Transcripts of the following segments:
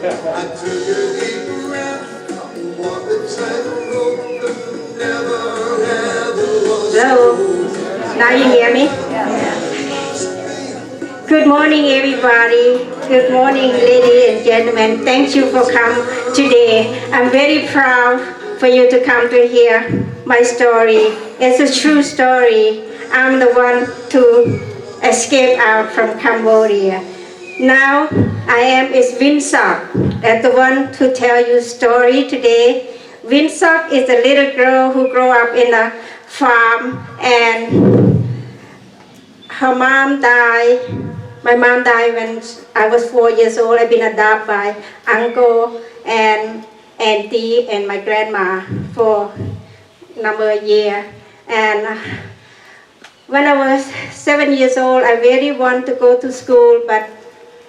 I took a deep breath, walked the tightrope, never ever was. Hello, now you hear me? Good morning, everybody. Good morning, ladies and gentlemen. Thank you for coming today. I'm very proud for you to come to hear my story. It's a true story. I'm the one to escape out from Cambodia. Now I am is Winsok, that's the one to tell you story today. Winsok is a little girl who grew up in a farm, and her mom died. My mom died when I was 4 years old. I've been adopted by uncle and auntie and my grandma for a number of years. And when I was 7 years old, I really wanted to go to school, but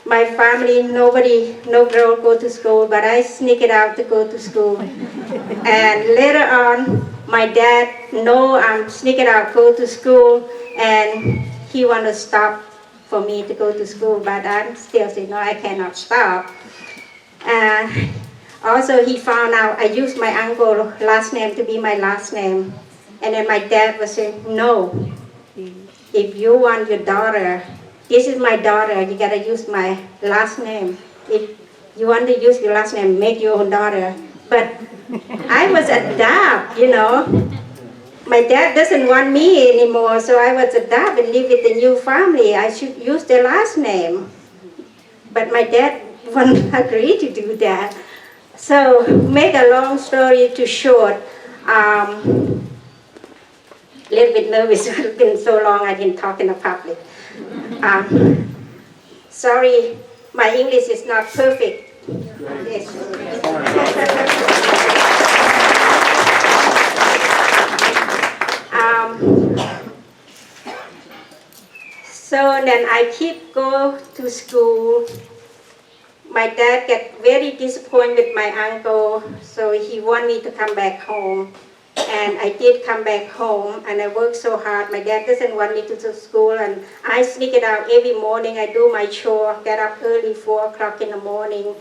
my family, no girl go to school, but I sneak it out to go to school. And later on, my dad know I'm sneaking out, go to school, and he want to stop for me to go to school, but I'm still saying, no, I cannot stop. Also, he found out I used my uncle's last name to be my last name. And then my dad was saying, no, if you want your daughter, this is my daughter, you gotta use my last name. If you want to use your last name, make your own daughter. But I was adopted, you know. My dad doesn't want me anymore, so I was adopted and live with the new family. I should use their last name. But my dad wouldn't agree to do that. So, make a long story too short, a little bit nervous, it's been so long I didn't talk in the public. Sorry, my English is not perfect. Yes. So then I keep go to school. My dad get very disappointed with my uncle, so he want me to come back home. And I did come back home, and I worked so hard. My dad doesn't want me to go to school, and I sneak it out every morning. I do my chore, get up early, 4 o'clock in the morning,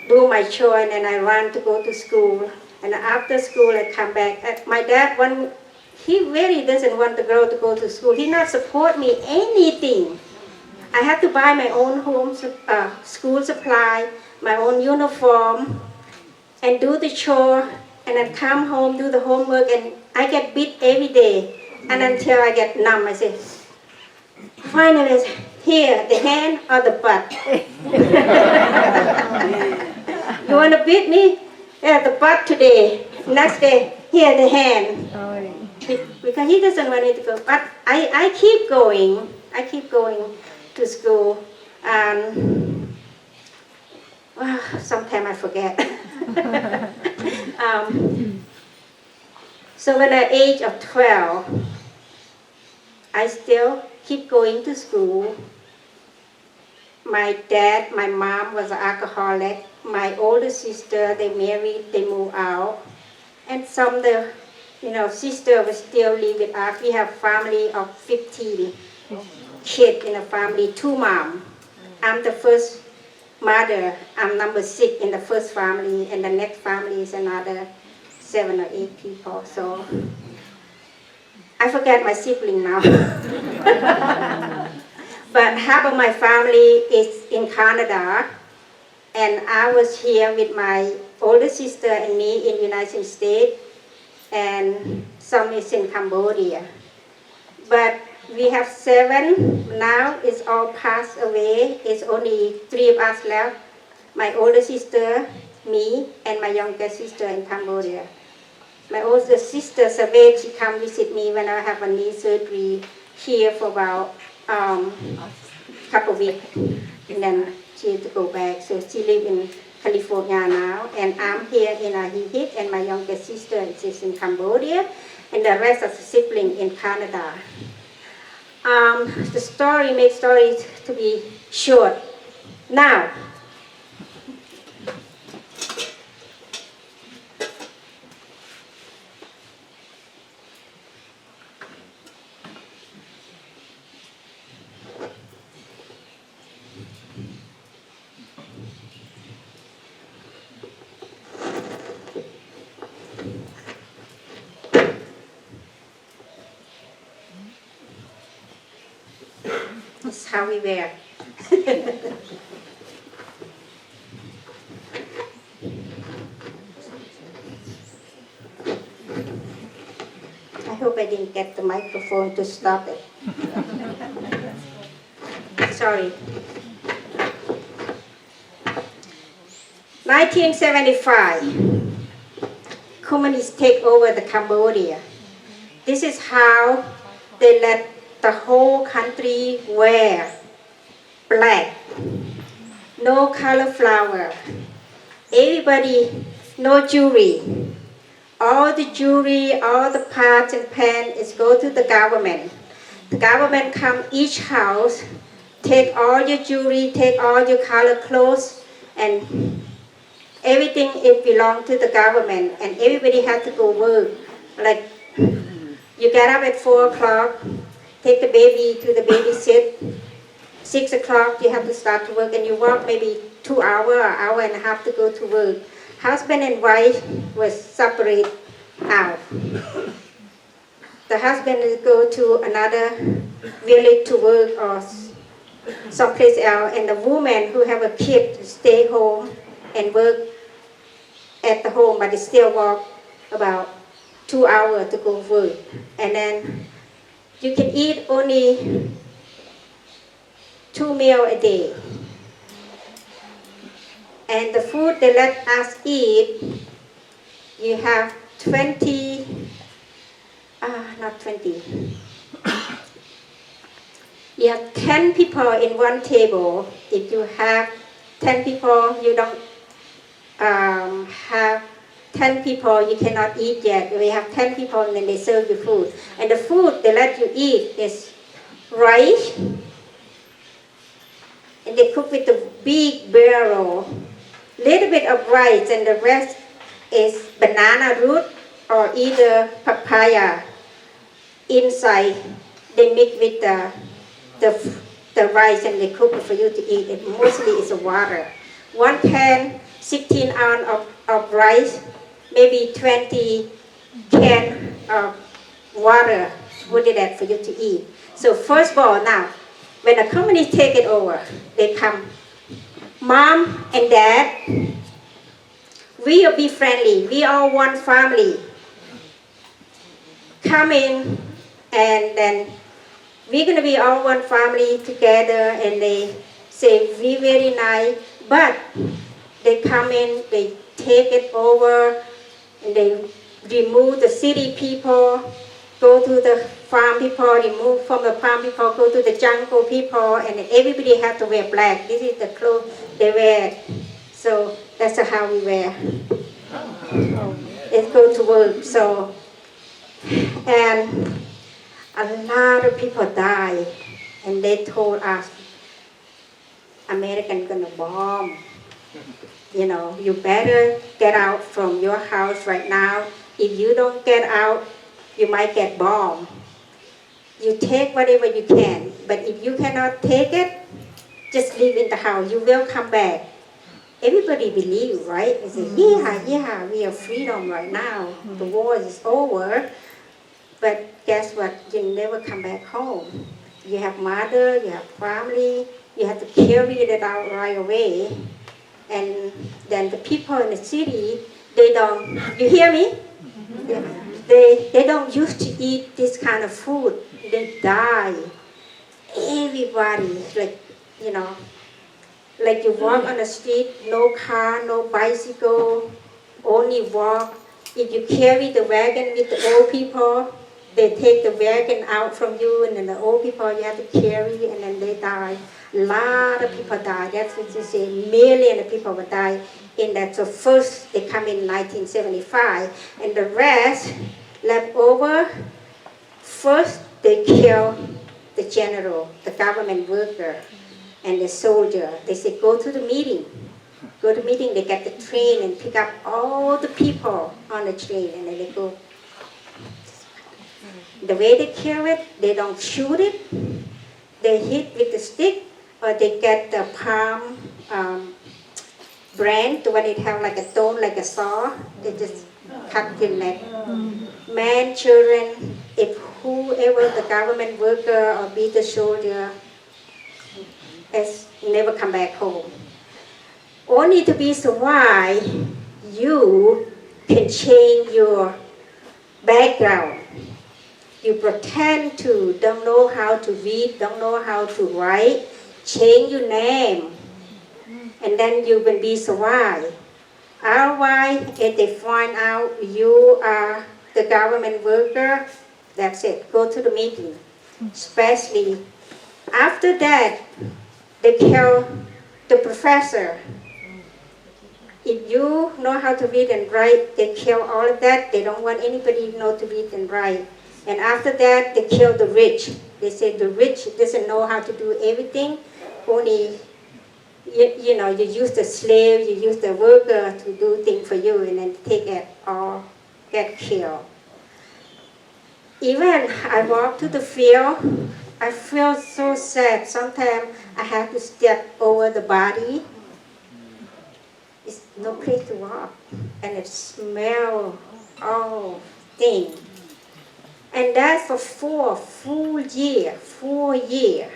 do my chore, and then I run to go to school. And after school, I come back. My dad he really doesn't want the girl to go to school. He not support me anything. I have to buy my own school supply, my own uniform, and do the chore, and then come home, do the homework, and I get beat every day. And until I get numb, I say, finally, here, the hand or the butt? You want to beat me? Yeah, the butt today. Next day, here, the hand. Because he doesn't want me to go. But I keep going. I keep going to school. Well, sometimes I forget. So when at the age of 12, I still keep going to school. My dad, my mom was an alcoholic. My older sister, they married, they moved out. And some the sister was still live with us. We have family of 15 kids in a family, 2 moms. I'm the first mother. I'm number 6 in the first family, and the next family is another 7 or 8 people. So I forget my sibling now. But half of my family is in Canada, and I was here with my older sister and me in the United States, and some is in Cambodia. But we have 7 now. It's all passed away. It's only 3 of us left. My older sister, me, and my younger sister in Cambodia. My older sister, Saved, she come visit me when I have a knee surgery here for about couple of weeks. And then she had to go back. So she lives in California now. And I'm here in Ahihit, and my younger sister is in Cambodia. And the rest of the siblings in Canada. The story makes stories to be short. Now, how we wear. I hope I didn't get the microphone to stop it. Sorry. 1975, communists take over the Cambodia. This is how they let the whole country wear black, no color flower, everybody, no jewelry. All the jewelry, all the pots and pans is go to the government. The government come each house, take all your jewelry, take all your color clothes, and everything it belong to the government, and everybody had to go work. Like you get up at 4 o'clock, take the baby to the baby sit. 6 o'clock you have to start to work, and you work maybe 2 hours or hour and a half to go to work. Husband and wife was separate out. The husband will go to another village to work or someplace else, and the woman who have a kid stay home and work at the home, but they still walk about 2 hours to go work. And then you can eat only 2 meals a day. And the food they let us eat, you have 20, not 20. You have 10 people in one table. If you have 10 people, you don't have 10 people, you cannot eat yet. We have 10 people and then they serve you food. And the food they let you eat is rice, and they cook with a big barrel, little bit of rice, and the rest is banana root or either papaya inside. They mix with the rice and they cook it for you to eat. It mostly is water. One pan, 16 ounce of rice, maybe 20 can of water, put it at for you to eat. So first of all, now, when the communists take it over, they come, mom and dad, we will be friendly, we all one family. Come in, and then we're going to be all one family together, and they say, we very nice, but they come in, they take it over, and they remove the city people, go to the farm people, remove from the farm people, go to the jungle people, and everybody have to wear black. This is the clothes they wear. So that's how we wear. Let's go to work. So, and a lot of people die, and they told us, American gonna bomb. You know, you better get out from your house right now. If you don't get out, you might get bombed. You take whatever you can, but if you cannot take it, just leave in the house. You will come back. Everybody believe, right? They say, yeah, we have freedom right now. The war is over. But guess what? You never come back home. You have mother, you have family. You have to carry it out right away. And then the people in the city, they don't, you hear me? Yeah. They don't used to eat this kind of food. They die. Everybody, like, you know, like you walk on the street, no car, no bicycle, only walk. If you carry the wagon with the old people, they take the wagon out from you, and then the old people you have to carry, and then they die. A lot of people die. That's what you say, millions of people will die in that. So first they come in 1975, and the rest left over. First they kill the general, the government worker, and the soldier. They say, go to the meeting. Go to the meeting, they get the train and pick up all the people on the train, and then they go. The way they kill it, they don't shoot it. They hit with the stick, or they get the palm branch, the one it have like a thorn, like a saw. They just cut the neck. Men, children, if whoever the government worker or be the soldier, and never come back home. Only to be survived, you can change your background. You pretend to don't know how to read, don't know how to write, change your name, and then you will be survived. Otherwise, if they find out you are the government worker, that's it, go to the meeting. Especially after that, they kill the professor. If you know how to read and write, they kill all of that. They don't want anybody to know to read and write. And after that, they kill the rich. They say the rich doesn't know how to do everything. Only, you know, you use the slave, you use the worker to do things for you, and then take it all, get killed. Even I walk to the field, I feel so sad. Sometimes I have to step over the body. It's no place to walk, and it smells all thing. And that's for 4 full years, 4 years.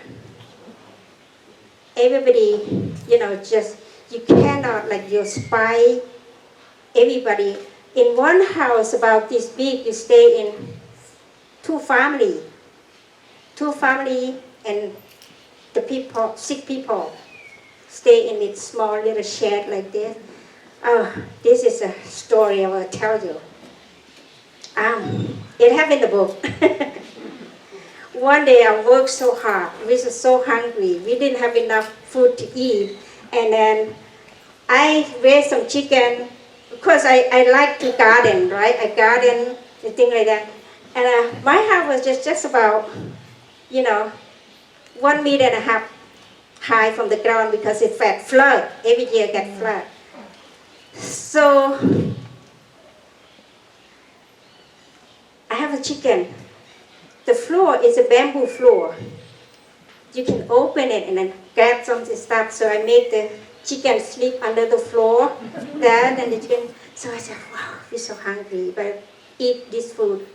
Everybody, you know, just, you cannot, like, you spy everybody. In one house about this big, you stay in 2 families. 2 families and the people, 6 people, stay in this small little shed like this. Oh, this is a story I will tell you. It happened in the book. One day I worked so hard. We were so hungry. We didn't have enough food to eat. And then I raised some chicken because I like to garden, right? I garden and things like that. And my house was just about, you know, 1.5 meters high from the ground because it had flood. Every year it got flood. So I have a chicken. The floor is a bamboo floor. You can open it and then grab something stuff. So I made the chicken sleep under the floor. That and the chicken. So I said, wow, we're so hungry, but eat this food.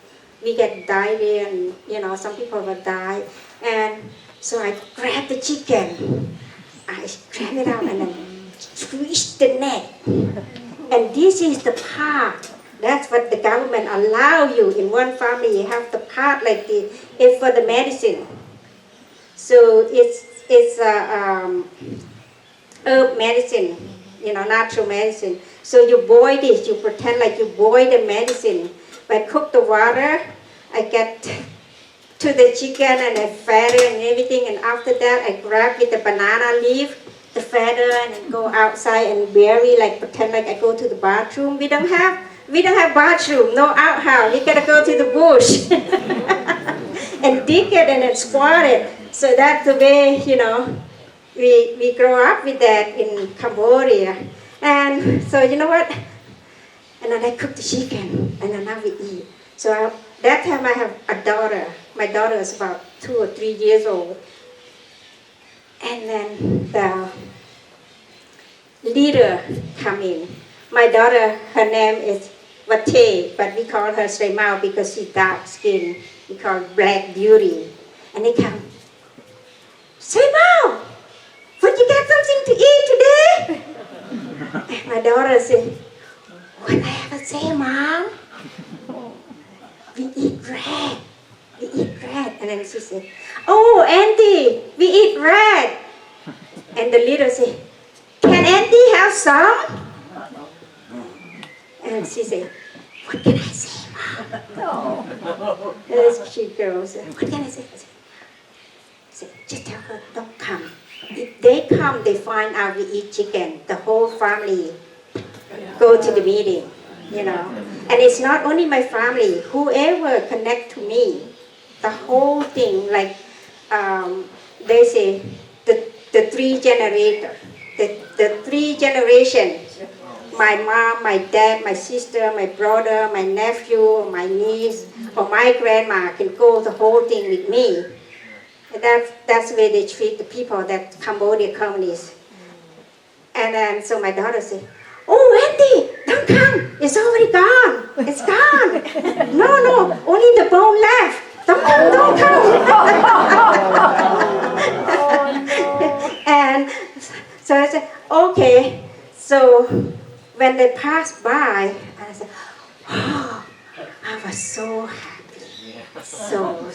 We get diarrhea and, you know, some people will die. And so I grabbed the chicken. I grab it out and then twist the neck. And this is the part. That's what the government allow you. In one family, you have the part like this. It's for the medicine. So it's herb medicine, you know, natural medicine. So you boil this. You pretend like you boil the medicine. I cook the water. I get to the chicken and I feather and everything. And after that, I grab with the banana leaf, the feather, and then go outside and bury, like pretend like I go to the bathroom. We don't have bathroom, no outhouse. We gotta go to the bush and dig it and then squat it. So that's the way, you know, we grow up with that in Cambodia. And so you know what? And then I cook the chicken and then now we eat. So that time I have a daughter. My daughter is about 2 or 3 years old. And then the leader come in. My daughter, her name is Vate, but we call her Sreimao because she's dark skin. We call her Black Beauty. And they come, Sreimao, would you get something to eat today? And my daughter said, what I have to say, Mom? We eat rat. We eat rat. And then she said, oh, Auntie, we eat rat. And the leader said, can Auntie have some? And she said, what can I say, Mom? And she goes, what can I say? I said, just tell her, don't come. If they come, they find out we eat chicken. The whole family go to the meeting, you know. And it's not only my family. Whoever connect to me, the whole thing, like they say, the 3 generations, the 3 generations. My mom, my dad, my sister, my brother, my nephew, my niece, or my grandma can go the whole thing with me. And that's the way they treat the people, that Cambodian communists. And then so my daughter said, oh, Auntie, don't come. It's already gone. It's gone. No, only the bone left. Don't come. And so I said, okay. So when they passed by, I said, oh, I was so happy. So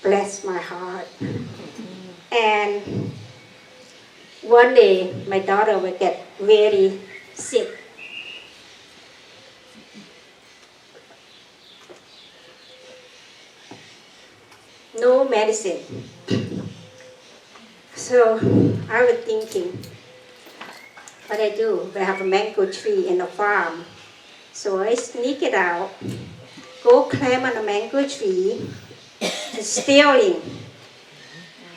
bless my heart. And one day, my daughter would get very sick. No medicine. So I was thinking, what I do? We have a mango tree in the farm. So I sneak it out, go climb on a mango tree, stealing.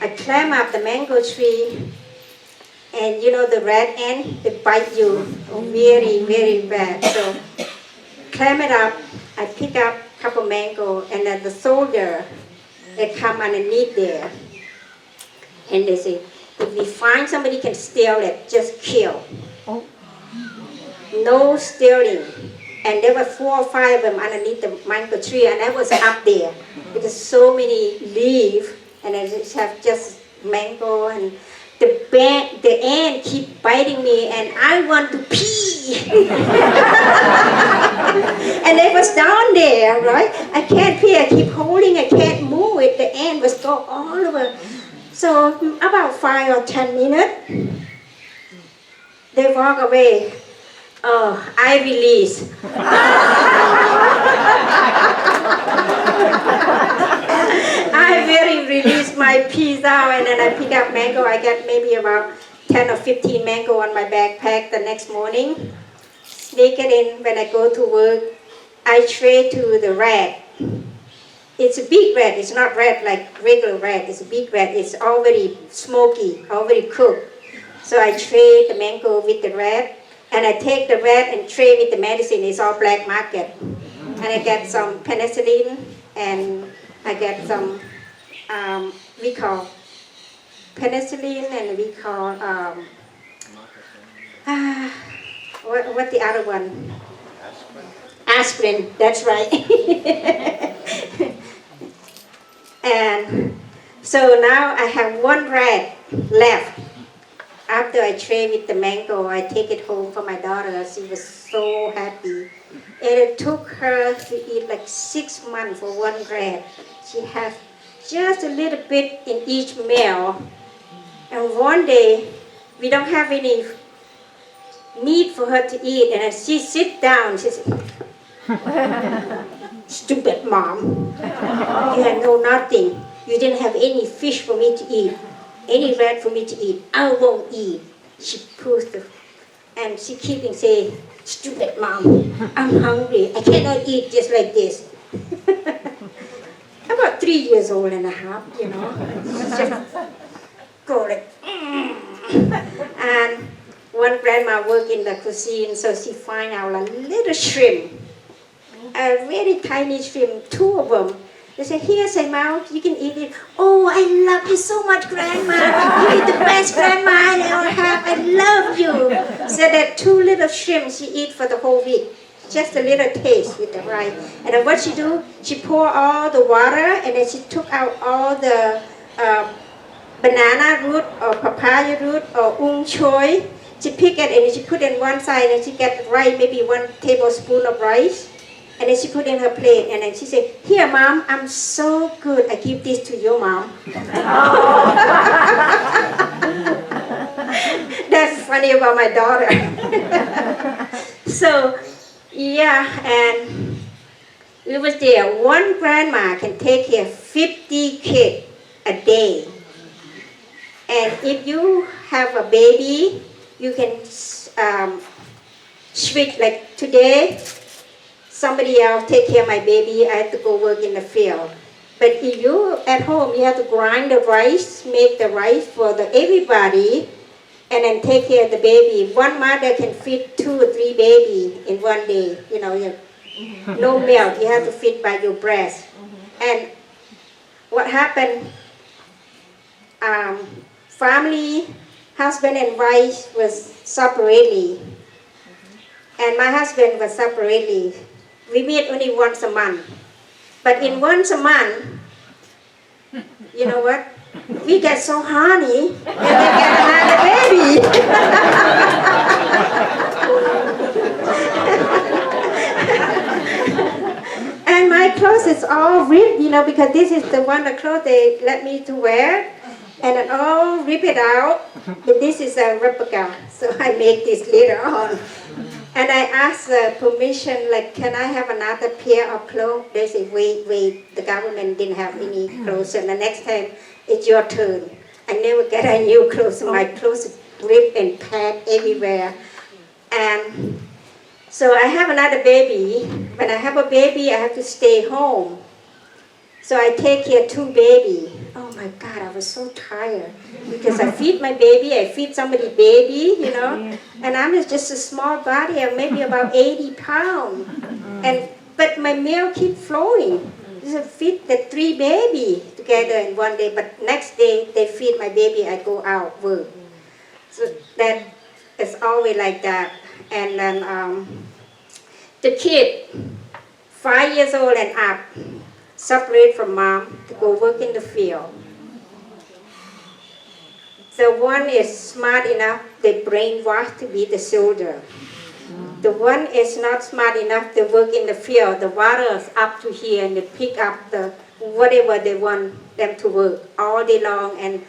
I climb up the mango tree, and you know the red ant, they bite you very, very bad. So climb it up, I pick up a couple mango, and then the soldier, they come underneath there. And they say, if we find somebody can steal it, just kill. Oh. No stealing. And there were 4 or 5 of them underneath the mango tree, and I was up there because so many leaves, and I just have just mango, and the ant keep biting me, and I want to pee. And it was down there, right? I can't pee. I keep holding. I can't move it. The ant was go all over. So about 5 or 10 minutes, they walk away. Oh, I release. I really release my peas out, and then I pick up mango. I get maybe about 10 or 15 mango on my backpack the next morning. Sneak it in when I go to work. I trade to the rat. It's a big rat. It's not rat like regular rat. It's a big rat. It's already smoky, already cooked. So I trade the mango with the rat. And I take the rat and trade with the medicine. It's all black market. And I get some penicillin, and I get some, we call penicillin, and we call, what the other one? Aspirin, that's right. And so now I have 1 rat left. After I trade with the mango, I take it home for my daughter. She was so happy. And it took her to eat like 6 months for 1 rat. She has just a little bit in each meal. And one day, we don't have any meat for her to eat. And as she sits down, she says, stupid mom. You had no nothing. You didn't have any fish for me to eat. Any rat for me to eat, I won't eat. She pulls and she keeping saying, stupid mom, I'm hungry. I cannot eat just like this. About 3 years old and a half, you know. Just go like, And one grandma worked in the cuisine, so she find out a little shrimp, a very tiny shrimp, 2 of them. They said, here, say, Mao, you can eat it. Oh, I love you so much, Grandma. You're the best grandma I ever have. I love you. So that 2 little shrimp she eat for the whole week. Just a little taste with the rice. And then what she do, she pour all the water, and then she took out all the banana root or papaya root or choy. She pick it and she put it on one side, and she get rice, maybe 1 tablespoon of rice. And then she put in her plate, and then she said, here, Mom, I'm so good. I give this to you, Mom. That's funny about my daughter. So, yeah, and it was there. 1 grandma can take care of 50 kids a day. And if you have a baby, you can switch, like today, somebody else take care of my baby, I have to go work in the field. But if you at home, you have to grind the rice, make the rice for everybody, and then take care of the baby. 1 mother can feed 2 or 3 babies in 1 day. You know, no milk, you have to feed by your breast. And what happened, family, husband and wife was separately. And my husband was separately. We meet only once a month. But in once a month, you know what? we get so horny, and we get another baby. And my clothes is all ripped, because this is the one the clothes they let me to wear, and it all rip it out. But this is a replica, so I make this later on. And I asked permission, like, can I have another pair of clothes? They say, wait, the government didn't have any clothes, and the next time it's your turn. I never get a new clothes, so my clothes is ripped and packed everywhere. And so I have another baby. When I have a baby, I have to stay home. So I take care of 2 babies. Oh my God, I was so tired. Because I feed my baby, I feed somebody baby, And I'm just a small body, I'm maybe about 80 pounds. But my milk keep flowing. So I feed the 3 babies together in one day, but next day they feed my baby, I go out work. So that is always like that. And then the kid, 5 years old and up, separate from mom to go work in the field. The one is smart enough, they brainwash to be the soldier. The one is not smart enough to work in the field. The water is up to here and they pick up whatever they want them to work all day long. And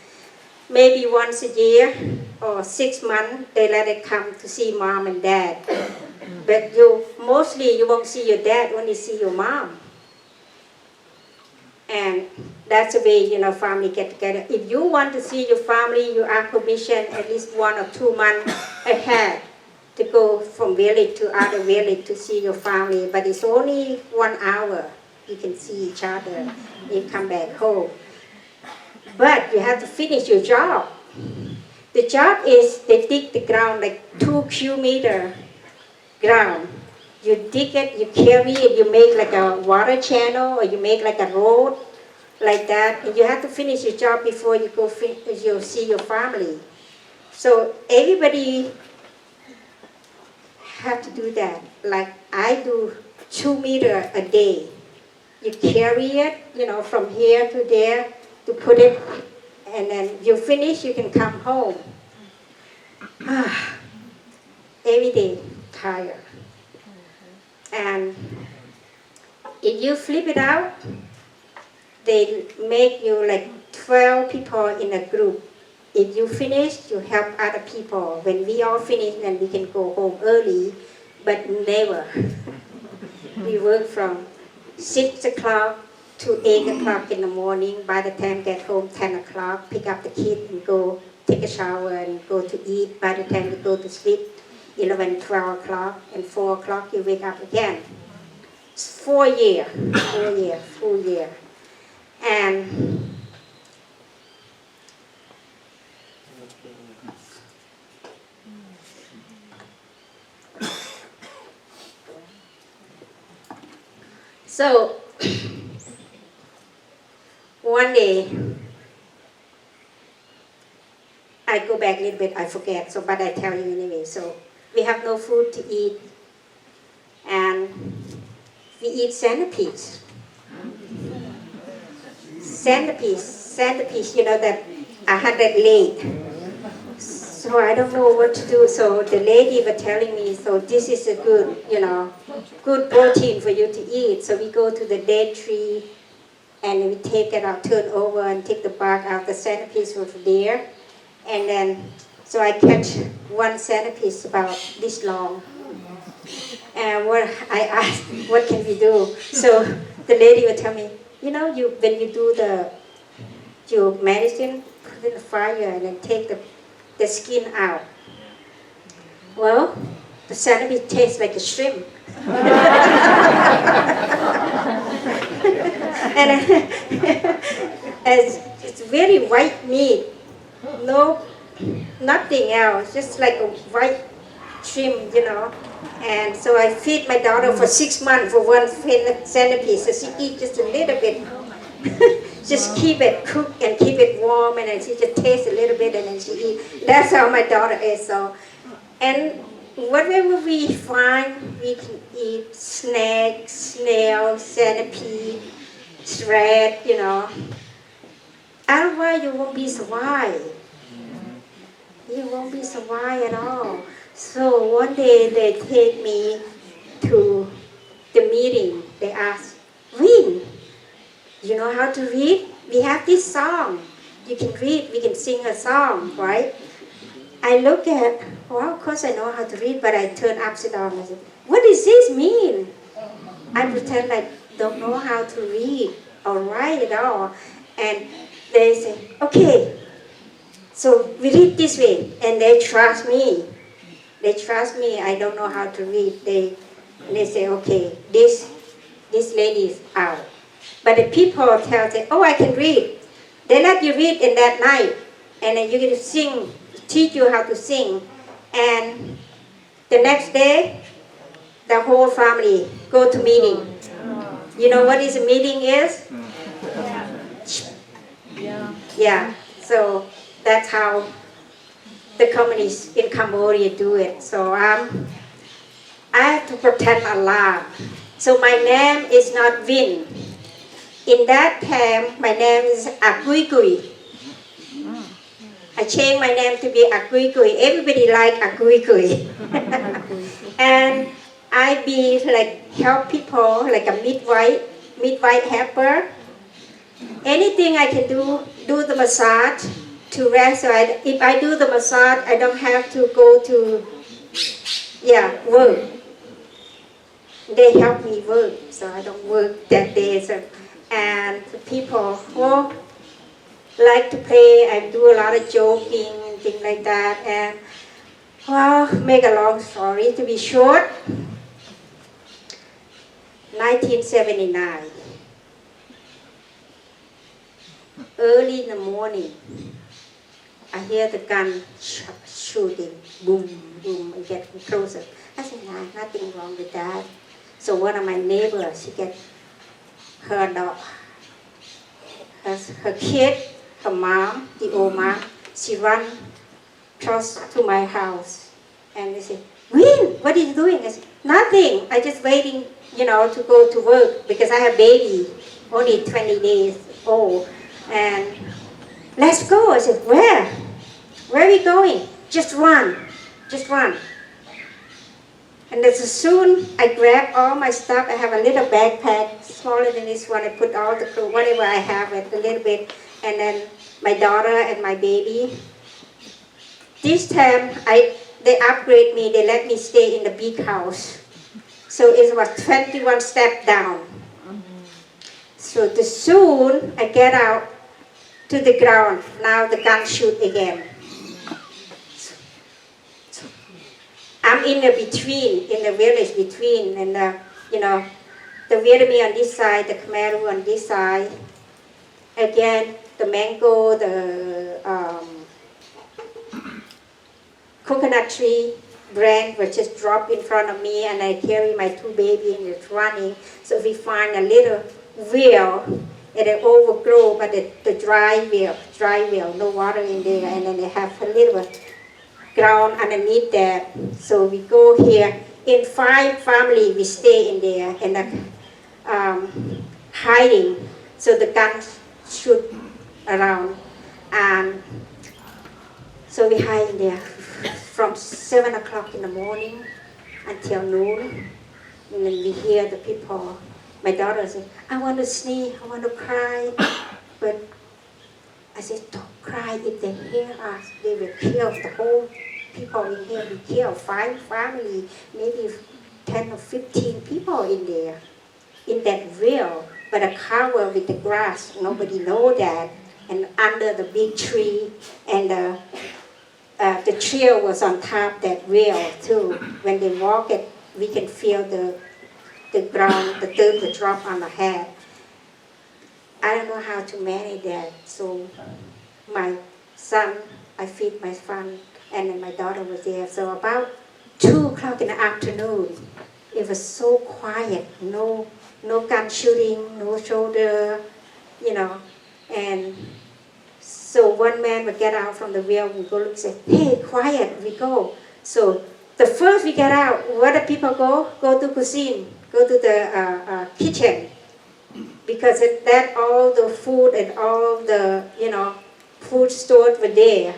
maybe once a year or 6 months, they let it come to see mom and dad. But mostly you won't see your dad, only see your mom. And that's the way, family get together. If you want to see your family, you ask permission at least 1 or 2 months ahead to go from village to other village to see your family. But it's only 1 hour. You can see each other. You come back home. But you have to finish your job. The job is they dig the ground like 2 kilometers ground. You dig it, you carry it, you make like a water channel or you make like a road like that. And you have to finish your job before you go you see your family. So everybody have to do that. Like I do 2 meters a day. You carry it, from here to there to put it, and then you finish, you can come home. Every day, tired. And if you flip it out, they make you like 12 people in a group. If you finish, you help other people. When we all finish, then we can go home early, but never. We work from 6 o'clock to 8 o'clock in the morning. By the time get home, 10 o'clock, pick up the kid and go take a shower and go to eat. By the time you go to sleep, 11, 12 o'clock, and 4 o'clock you wake up again. It's 4 years, full year. And so, one day, I go back a little bit, I forget, but I tell you anyway. So, we have no food to eat, and we eat centipedes. Centipedes, that 100 legs. So I don't know what to do. So the lady was telling me, so this is a good, good protein for you to eat. So we go to the dead tree, and we take it out, turn over, and take the bark out. The centipedes were there, and then so I catch one centipede about this long. And I asked, what can we do? So the lady would tell me, when you do your medicine, put it in the fire and then take the skin out. Well, the centipede tastes like a shrimp. And it's very white meat. No, nothing else, just like a white shrimp, And so I feed my daughter for 6 months for one centipede, so she eats just a little bit. Just keep it cooked and keep it warm, and then she just tastes a little bit and then she eats. That's how my daughter is. So, and whatever we find, we can eat: snake, snail, centipede, rat, Otherwise, you won't be survive. You won't be survive at all. So one day they take me to the meeting. They ask, Win, you know how to read? We have this song. You can read, we can sing a song, right? I look at, well, of course I know how to read, but I turn upside down. I said, what does this mean? I pretend I don't know how to read or write at all. And they say, okay, so we read this way. And they trust me. They trust me. I don't know how to read. They say, okay, this lady is out. But the people tell say, oh, I can read. They let you read in that night. And then you get to sing, teach you how to sing. And the next day, the whole family go to meeting. You know what is a meeting is? Yeah. So that's how the communists in Cambodia do it. So I have to pretend a lot. So my name is not Vin. In that camp, my name is Agui Gui. I changed my name to be Agui Gui. Everybody like Agui Gui. And I be like help people like a midwife helper. Anything I can do the massage to rest. So if I do the massage, I don't have to go to work. They help me work, so I don't work that day. So, and people who like to play, I do a lot of joking and things like that. And well, make a long story to be short, 1979, early in the morning, I hear the gun shooting, boom, boom, and getting closer. I said, nah, nothing wrong with that. So one of my neighbors, she get her dog, her kid, her mom, the old mom, she run close to my house. And they say, Win, what are you doing? I said, nothing, I just waiting, to go to work because I have baby, only 20 days old. And let's go. I said, where? Where are we going? Just run. And as soon I grab all my stuff, I have a little backpack, smaller than this one. I put all the clothes, whatever I have, a little bit. And then my daughter and my baby. This time, they upgrade me. They let me stay in the big house. So it was 21 steps down. So soon I get out to the ground. Now the gun shoot again. I'm in the village between, and the Vietnamese on this side, the Khmer on this side. Again, the mango, the coconut tree branch was just dropped in front of me, and I carry my two babies and it's running. So we find a little well, and it overgrow, but the dry well, no water in there, and then they have a little ground underneath that. So we go here. In 5 families, we stay in there and hiding. So the guns shoot around, and so we hide in there from 7 o'clock in the morning until noon. And then we hear the people. My daughter said, I want to sneeze, I want to cry. But I said, don't cry. If they hear us, they will kill the whole people in here. We kill 5 families, maybe 10 or 15 people in there, in that well. But a cover with the grass, nobody know that. And under the big tree, and the trail was on top that well too. When they walk it, we can feel the ground, the dirt will drop on the head. I don't know how to manage that. So my son, I feed my son, and then my daughter was there. So about 2 o'clock in the afternoon, it was so quiet, no gun shooting, no shoulder, and so one man would get out from the well and go look and say, hey, quiet, we go. So the first we get out, where the people go? Go to cuisine, go to the kitchen. because that all the food and all the, food stored were there.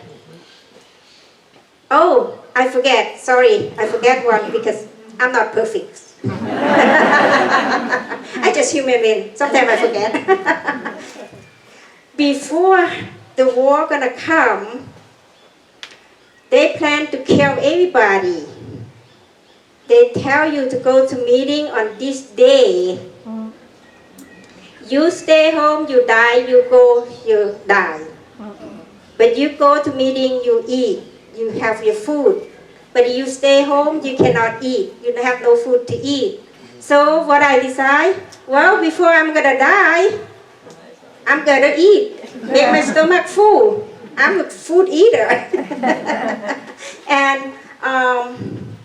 Oh, I forget, sorry, I forget one because I'm not perfect. I just human being, sometimes I forget. Before the war gonna come, they plan to kill everybody. They tell you to go to meeting on this day. You stay home, you die, you go, you die. But you go to meeting, you eat, you have your food. But you stay home, you cannot eat. You have no food to eat. So what I decide, well, before I'm gonna die, I'm gonna eat. Make my stomach full. I'm a food eater. And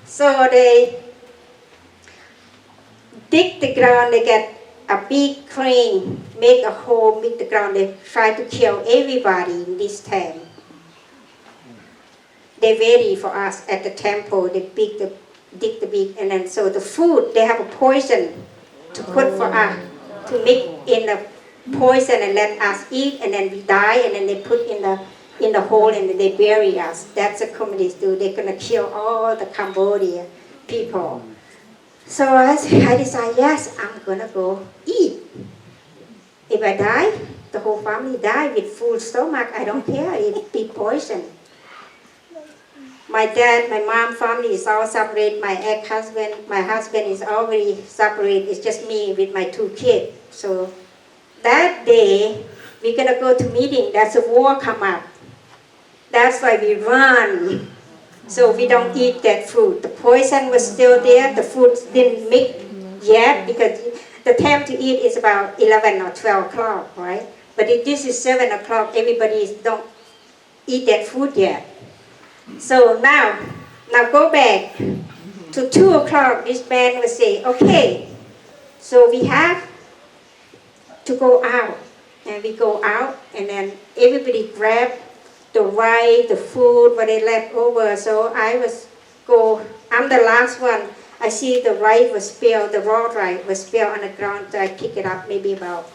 so they dig the ground, they get a big crane, make a hole, make the ground, they try to kill everybody in this time. They waited for us at the temple, they dig the big, and then so the food, they have a poison to put for us, to mix in the poison and let us eat, and then we die, and then they put in the hole and then they bury us. That's what communists do. They're gonna kill all the Cambodian people. So I decided, yes, I'm gonna go eat. If I die, the whole family die with full stomach. I don't care, it be poison. My dad, my mom family is all separate. My ex-husband, my husband is already separate. It's just me with my 2 kids. So that day, we're gonna go to meeting. That's a war come up. That's why we run. So we don't eat that food. The poison was still there. The food didn't mix yet because the time to eat is about 11 or 12 o'clock, right? But if this is 7 o'clock, everybody don't eat that food yet. So now go back to 2 o'clock. This man will say, okay, so we have to go out. And we go out, and then everybody grab the rice, the food, what they left over. So I'm the last one. I see the rice was spilled, the raw rice was spilled on the ground. So I pick it up, maybe about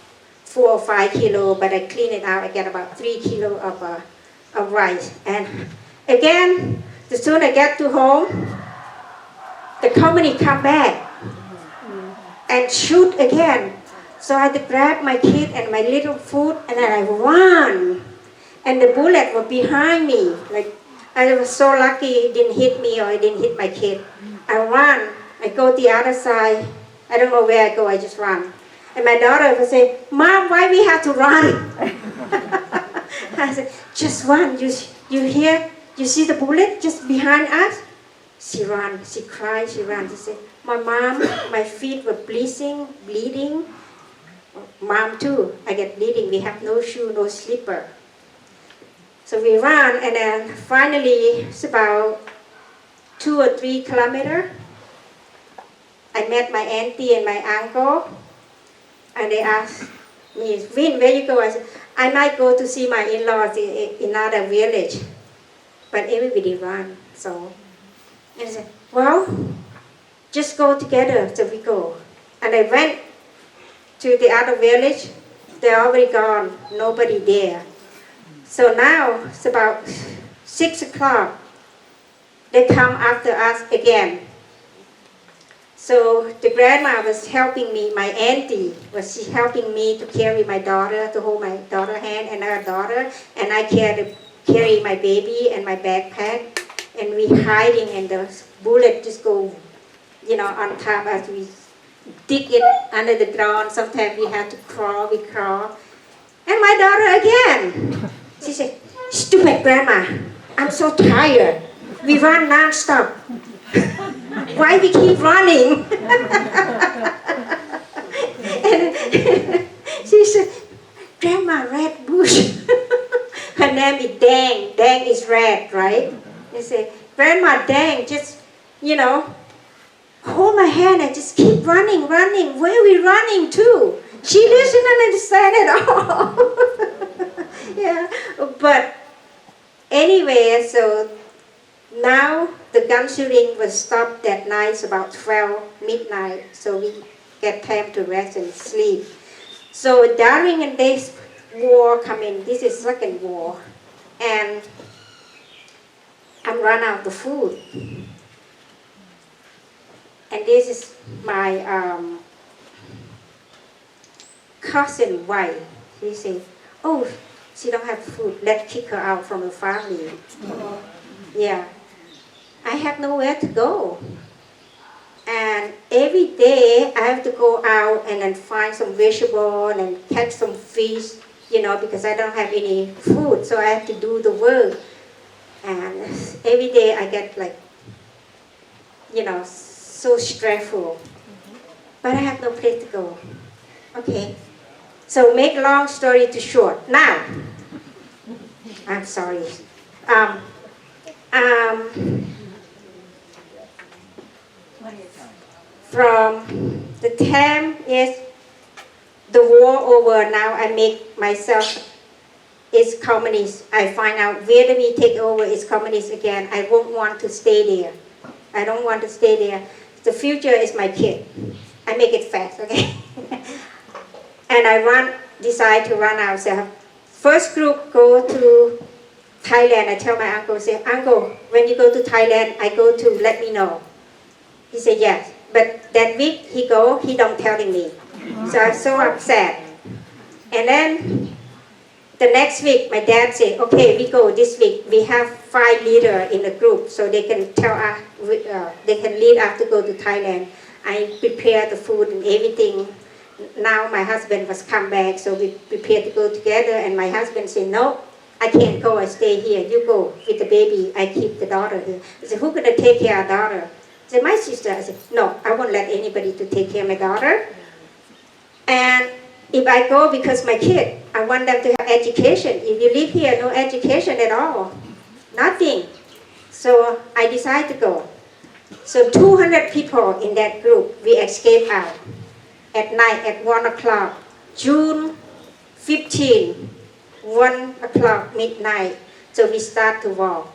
4 or 5 kilo, but I clean it out. I get about 3 kilo of rice. And again, the sooner I get to home, the company come back and shoot again. So I had to grab my kid and my little food, and then I run. And the bullet was behind me. Like, I was so lucky it didn't hit me or it didn't hit my kid. I run. I go the other side. I don't know where I go, I just run. And my daughter would say, Mom, why we have to run? I said, just run. You hear? You see the bullet just behind us? She ran. She cried. She ran. She said, my mom, my feet were bleeding. Mom too. I get bleeding. We have no shoe, no slipper. So we ran, and then finally, it's about 2 or 3 kilometers. I met my auntie and my uncle, and they asked me, Vin, where you go? I said, I might go to see my in-laws in another village. But everybody ran, so. And I said, well, just go together. So we go. And I went to the other village. They're already gone, nobody there. So now it's about 6 o'clock. They come after us again. So the grandma was helping me, my auntie was helping me to carry my daughter, to hold my daughter's hand and her daughter, and I carry my baby and my backpack, and we hiding, and the bullet just go, on top as we dig it under the ground. Sometimes we have to crawl, we crawl. And my daughter again. She said, stupid grandma, I'm so tired. We run non-stop. Why we keep running? And she said, Grandma, red bush. Her name is Dang. Dang is red, right? They say, Grandma, Dang, just, hold my hand and just keep running. Where are we running to? She doesn't understand at all. Yeah, but anyway, so now the gun shooting was stopped that night, about 12 midnight, so we get time to rest and sleep. So during this war coming, this is second war, and I'm run out of food. And this is my cousin wife. He said, "Oh, she don't have food. Let's kick her out from the family." Yeah, I have nowhere to go, and every day I have to go out and then find some vegetable and catch some fish, because I don't have any food, so I have to do the work. And every day I get like, so stressful. But I have no place to go. Okay. So make long story too short. Now, I'm sorry. Um, from the time is the war over, now I make myself is communist. I find out Vietnamese take over is communist again. I won't want to stay there. I don't want to stay there. The future is my kid. I make it fast, okay? And I decide to run out. So first group go to Thailand. I tell my uncle, say, "Uncle, when you go to Thailand, I go to let me know." He said, "Yes." But that week he don't telling me. So I'm so upset. And then the next week, my dad said, "Okay, we go this week. We have 5 leaders in the group, so they can tell us, they can lead us to go to Thailand." I prepare the food and everything. Now my husband was come back, so we prepared to go together. And my husband said, "No, I can't go. I stay here. You go with the baby. I keep the daughter here." I said, "Who's gonna take care of daughter?" I said, "My sister." I said, "No, I won't let anybody to take care of my daughter. And if I go because my kid, I want them to have education. If you live here, no education at all, nothing." So I decided to go. So 200 people in that group, we escaped out at night at 1 o'clock, June 15, 1 o'clock midnight. So we start to walk.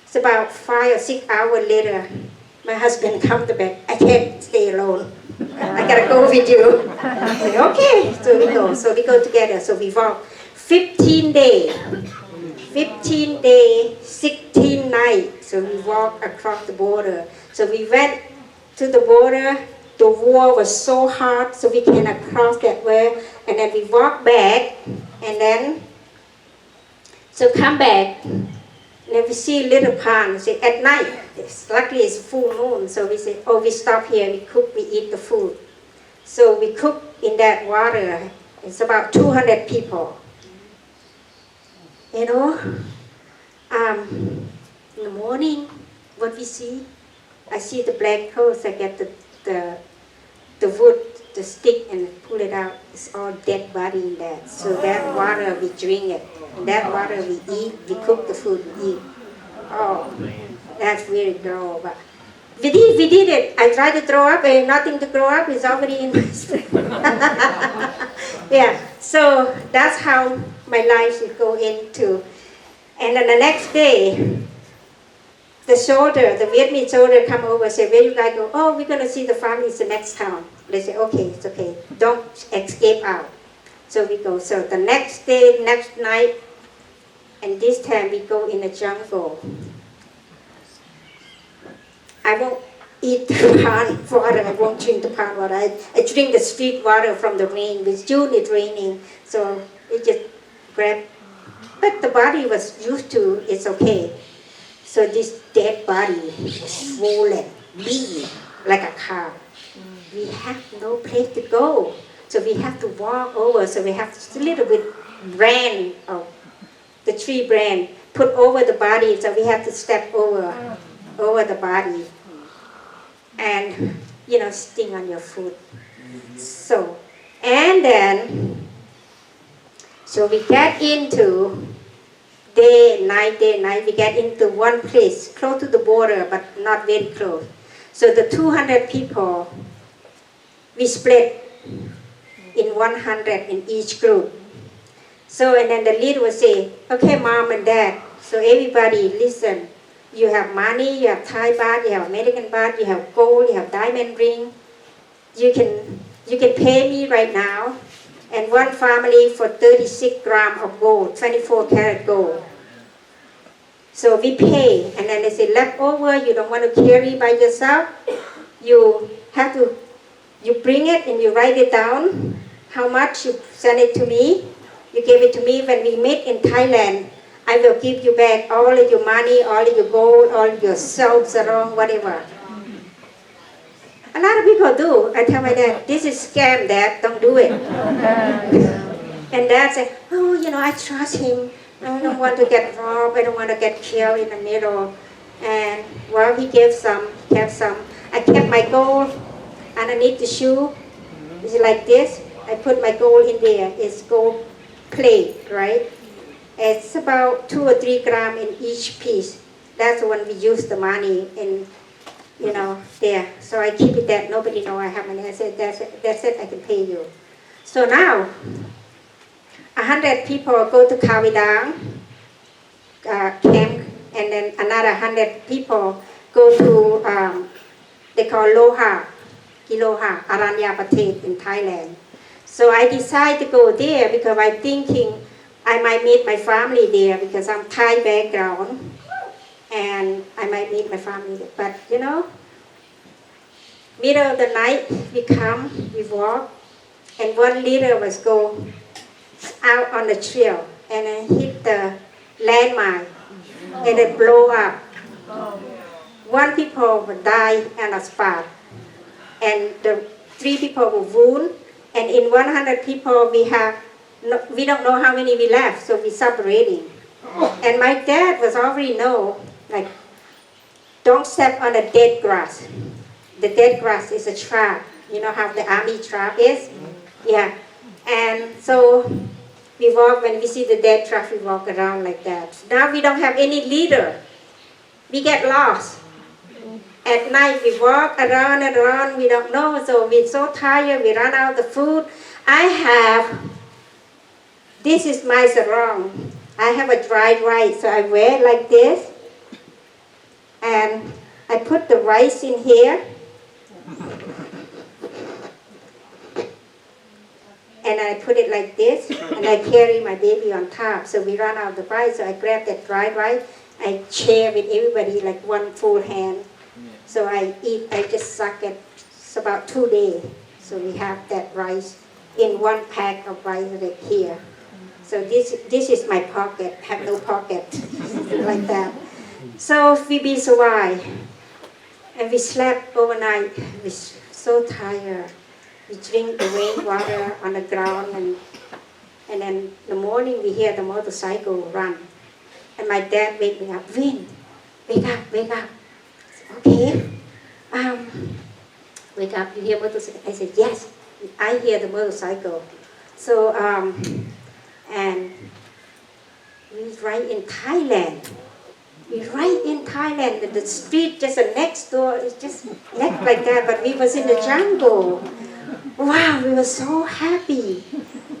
It's about 5 or 6 hours later, my husband comes back. "I can't stay alone. I gotta go with you." I said, "Okay." So we go. So we go together. So we walk 15 days. 15 days, 16 nights. So we walk across the border. So we went to the border. The war was so hard, so we cannot cross that way. And then we walk back, and then, so come back. And then we see little pond. So at night, luckily it's full moon. So we say, "Oh, we stop here. We cook. We eat the food." So we cook in that water. It's about 200 people. In the morning, what we see, I see the black clothes. I get the wood, the stick, and pull it out. It's all dead body in that. So that water we drink it. And that water we eat. We cook the food we eat. Oh, that's really gross. But we did it. I tried to throw up, and nothing to throw up. It's already in my stomach. Yeah. So that's how my life should go into. And then the next day, the Vietnamese soldier come over and say, "Where you guys go?" "Oh, we're going to see the family in the next town." They say, "Okay, it's okay. Don't escape out." So we go. So the next day, next night, and this time we go in the jungle. I won't eat the pond water. I won't drink the pond water. I drink the street water from the rain. It's June, it's raining. So we just grab. But the body was used to, it's okay. So this dead body is swollen, bleeding like a cow. We have no place to go. So we have to walk over. So we have a little bit brand of the tree brand put over the body. So we have to step over the body. And, sting on your foot. So, and then, so we get into day, night, we get into one place, close to the border, but not very close. So the 200 people, we split in 100 in each group. So, and then the leader will say, "Okay, Mom and Dad, so everybody listen. You have money, you have Thai baht, you have American baht, you have gold, you have diamond ring. You can you can pay me right now, and one family for 36 grams of gold, 24 karat gold. So we pay, and then they say leftover, you don't want to carry by yourself, you have to, you bring it and you write it down, how much you send it to me, you give it to me. When we meet in Thailand, I will give you back all of your money, all of your gold, all of your silk, sarong, whatever. A lot of people do. I tell my dad, this is scam, Dad, don't do it. And Dad said, oh, I trust him. I don't want to get robbed. I don't want to get killed in the middle. And well, he gave some, kept some. I kept my gold underneath the shoe. It's like this. I put my gold in there. It's gold plate, right? It's about 2 or 3 grams in each piece. That's when we use the money in, there. So I keep it there. Nobody know I have money. I said, that's it. I can pay you. So now, 100 people go to Kavidang camp, and then another 100 people go to, they call Loha, Kiloha, Aranya Patet in Thailand. So I decided to go there because I'm thinking I might meet my family there because I'm Thai background, and I might meet my family there. But middle of the night, we come, we walk, and one leader was go out on the trail and then hit the landmine and it blow up. One people would die on the spot, and the 3 people were wounded. And in 100 people, we don't know how many we left, so we separating. And my dad was already know, like, don't step on the dead grass. The dead grass is a trap. You know how the army trap is? Yeah. And so we walk, when we see the dead trap, we walk around like that. Now we don't have any leader. We get lost. At night we walk around and around, we don't know, so we're so tired, we run out of food. This is my sarong. I have a dried rice, so I wear it like this. And I put the rice in here. And I put it like this, and I carry my baby on top. So we run out of the rice, so I grab that dried rice, I share with everybody like one full hand. So I just suck it. It's about 2 days. So we have that rice in one pack of rice right here. So this is my pocket. Have no pocket, like that. So we survive, and we slept overnight. We're so tired. We drink the rainwater on the ground, and then in the morning we hear the motorcycle run. And my dad wake me up. Vin, wake up, wake up. Okay, wake up, you hear motorcycle? I said, yes, I hear the motorcycle. So, and we right in Thailand. The street just next door, it's just next like that, but we was in the jungle. Wow, we were so happy.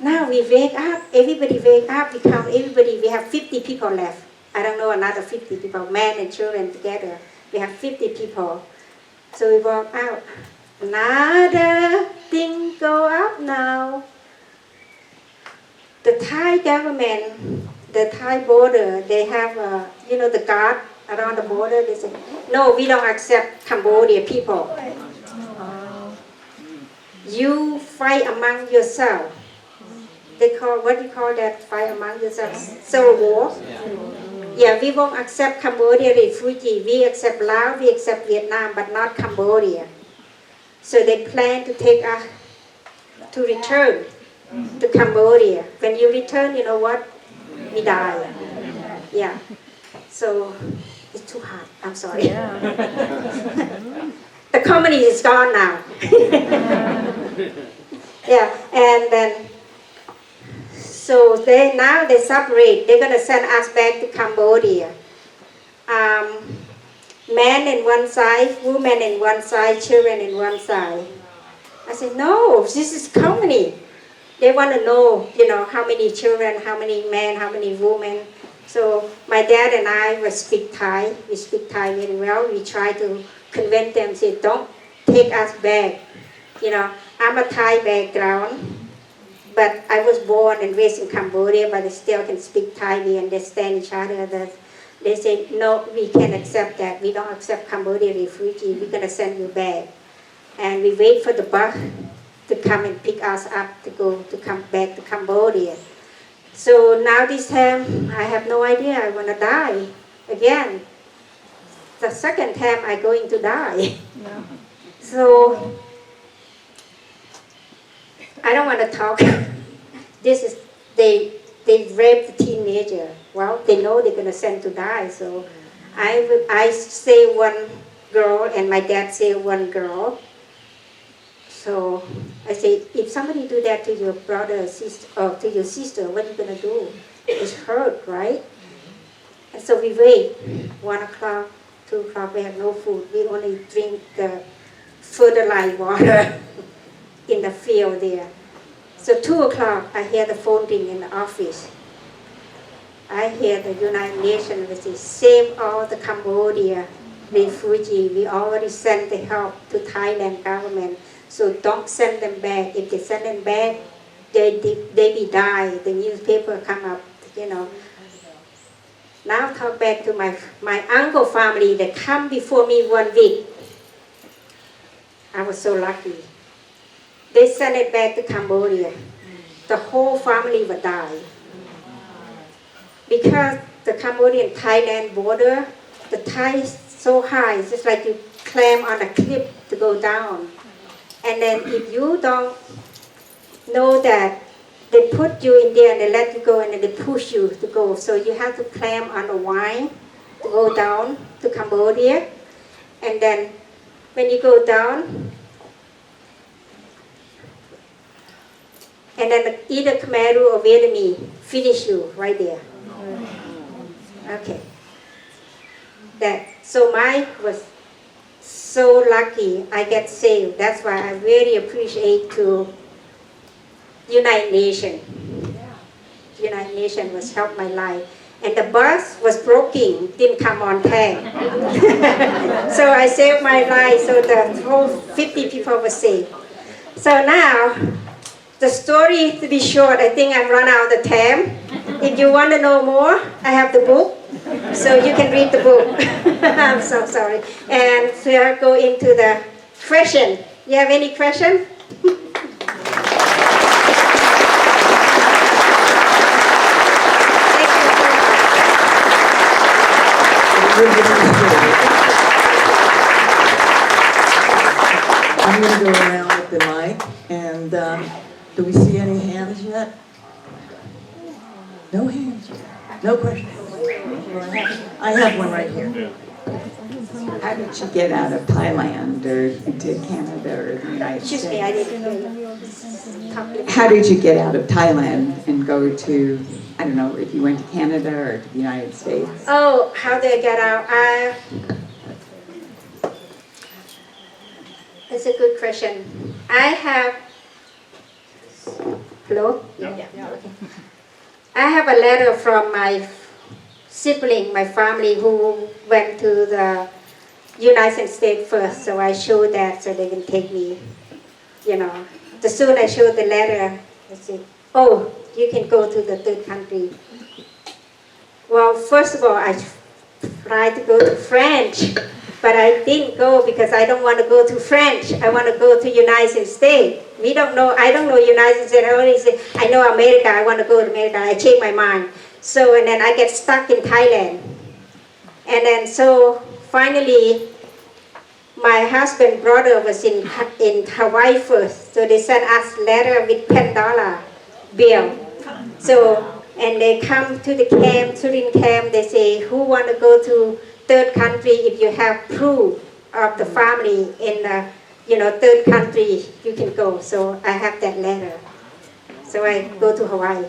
Now we wake up, everybody wake up, we count everybody, we have 50 people left. I don't know, another 50 people, men and children together. We have 50 people. So we walk out. Another thing go up now. The Thai government, the Thai border, they have, the guard around the border. They say, no, we don't accept Cambodia people. You fight among yourself. They call, what do you call that, fight among yourselves? Civil war. Yeah, we won't accept Cambodia refugee. We accept Laos, we accept Vietnam, but not Cambodia. So they plan to take us to return to Cambodia. When you return, you know what? We die. Yeah. So it's too hot. I'm sorry. The comedy is gone now. Yeah, and then so they separate. They're gonna send us back to Cambodia. Men in one side, women in one side, children in one side. I said, no, this is comedy. They want to know, how many children, how many men, how many women. So my dad and I will speak Thai. We speak Thai very well. We try to convince them, say, don't take us back. I'm a Thai background, but I was born and raised in Cambodia, but I still can speak Thai. We understand each other. They say, no, we can't accept that. We don't accept Cambodian refugee. We're going to send you back. And we wait for the bus to come and pick us up to come back to Cambodia. So now this time, I have no idea. I want to die again. The second time, I'm going to die. Yeah. So I don't want to talk. They rape the teenager. Well, they know they're going to send to die. So I say one girl and my dad say one girl. So I say, if somebody do that to your brother, sister, or to your sister, what are you going to do? It's hurt, right? And so we wait. 1 o'clock, 2 o'clock, we have no food. We only drink the fertilized water in the field there. So 2 o'clock, I hear the phone ring in the office. I hear the United Nations, which is save all the Cambodia refugee. We already sent the help to Thailand government. So don't send them back. If they send them back, they will die. The newspaper come up, Now talk back to my uncle family that come before me 1 week. I was so lucky. They sent it back to Cambodia. The whole family would die. Because the Cambodian-Thailand border, the Thai is so high, it's just like you climb on a cliff to go down. And then if you don't know that, they put you in there and they let you go and then they push you to go. So you have to climb on a vine to go down to Cambodia. And then when you go down, and then either Khmer or Vietnamese finish you right there. Okay. So mine was so lucky I get saved. That's why I really appreciate to United Nations. United Nations was helped my life. And the bus was broken, didn't come on time. So I saved my life, so the whole 50 people were saved. So now, the story, to be short, I think I've run out of time. If you want to know more, I have the book, so you can read the book. I'm so sorry. And so I'll go into the question. You have any question? I'm going to go around with the mic, and do we see any hands yet? No hands yet. No questions. I have one right here. How did you get out of Thailand or to Canada or the United States? Excuse me, I didn't hear you. How did you get out of Thailand and go to, I don't know, if you went to Canada or to the United States? Oh, how did I get out? That's a good question. I have... Hello? Yeah. Okay. I have a letter from my sibling, my family, who went to the United States first. So I show that so they can take me, The sooner I show the letter, they say, oh, you can go to the third country. Well, first of all, I tried to go to French, but I didn't go because I don't want to go to French. I want to go to United States. I don't know United States. I only say, I know America. I want to go to America. I change my mind. So, and then I get stuck in Thailand. And then so finally, my husband's brother was in Hawaii first. So they sent us letter with $10 bill. So, and they come to the camp, Surin camp, they say, who want to go to third country if you have proof of the family in the, third country, you can go. So I have that letter. So I go to Hawaii.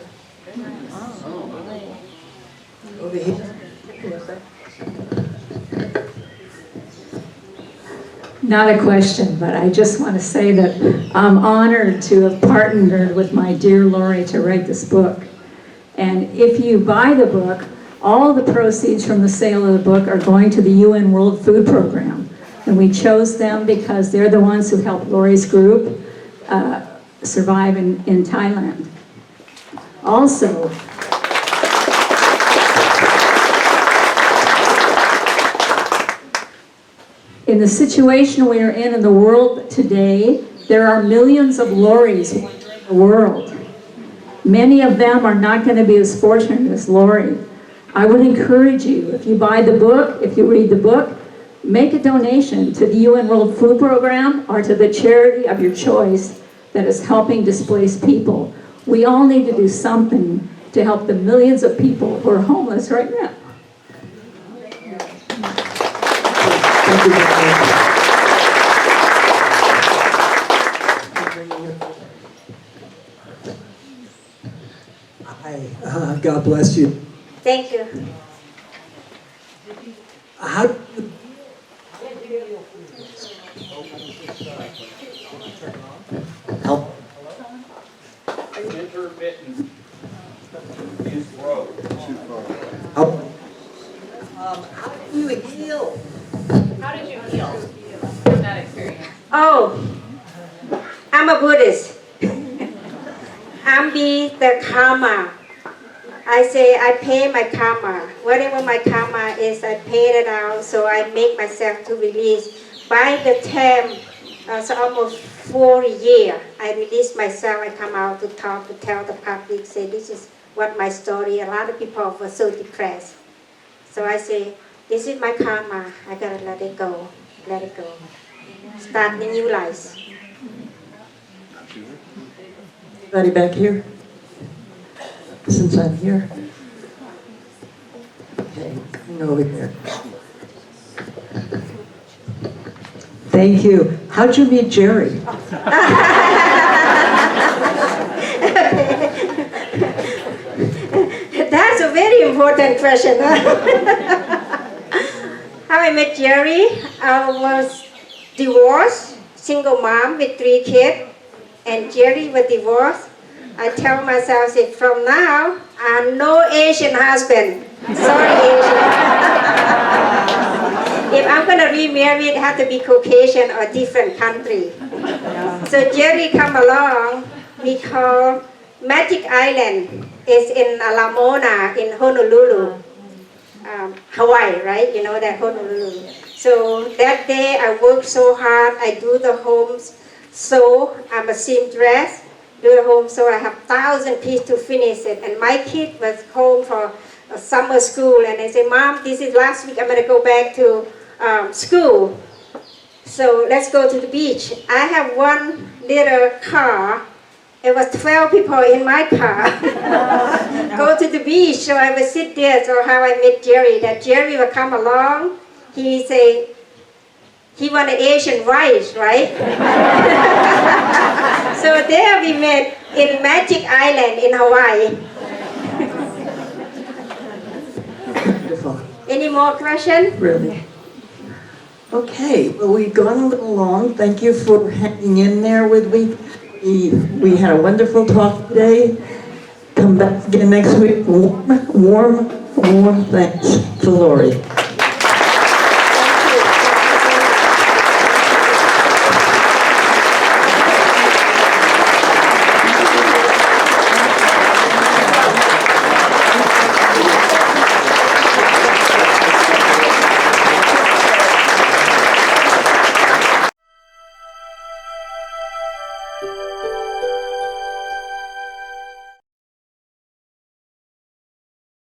Over here. Not a question, but I just want to say that I'm honored to have partnered with my dear Lori to write this book. And if you buy the book, all the proceeds from the sale of the book are going to the UN World Food Program. And we chose them because they're the ones who helped Lori's group survive in Thailand. Also, in the situation we are in the world today, there are millions of Loris in the world. Many of them are not going to be as fortunate as Lori. I would encourage you, if you buy the book, if you read the book, make a donation to the UN World Food Program or to the charity of your choice that is helping displaced people. We all need to do something to help the millions of people who are homeless right now. Thank you very much. Hi, God bless you. Thank you. How, Help. Intermittent is broke. how, How do you heal? How did you feel from that experience? Oh, I'm a Buddhist. I'm the karma. I say I pay my karma. Whatever my karma is, I pay it out, so I make myself to release. By the time, so almost 4 years, I release myself, I come out to talk, to tell the public, say this is what my story. A lot of people were so depressed. So I say, this is my karma, I gotta let it go, let it go. Start the new life. Anybody back here? Since I'm here. Okay, coming over here. Thank you. How'd you meet Jerry? That's a very important question. How I met Jerry, I was divorced, single mom with 3 kids, and Jerry was divorced. I tell myself, say, from now, I'm no Asian husband. Sorry, Asian. If I'm gonna remarry, it has to be Caucasian or different country. So Jerry come along, we call Magic Island. It's in Lamona in Honolulu, Hawaii, right? You know that Honolulu. So that day I worked so hard. I do the homes, so I'm a seamstress. Do the home, so I have 1,000 pieces to finish it. And my kid was home for a summer school, and I say, Mom, this is last week. I'm gonna go back to school. So let's go to the beach. I have one little car. It was 12 people in my car. Go to the beach, so I would sit there. So how I met Jerry, that Jerry would come along. He say, he wanted Asian rice, right? So there we met in Magic Island in Hawaii. Wonderful. Any more questions? Really? Okay, well, we've gone a little long. Thank you for hanging in there with me. We had a wonderful talk today. Come back again next week. Warm thanks to Lori. Thank you.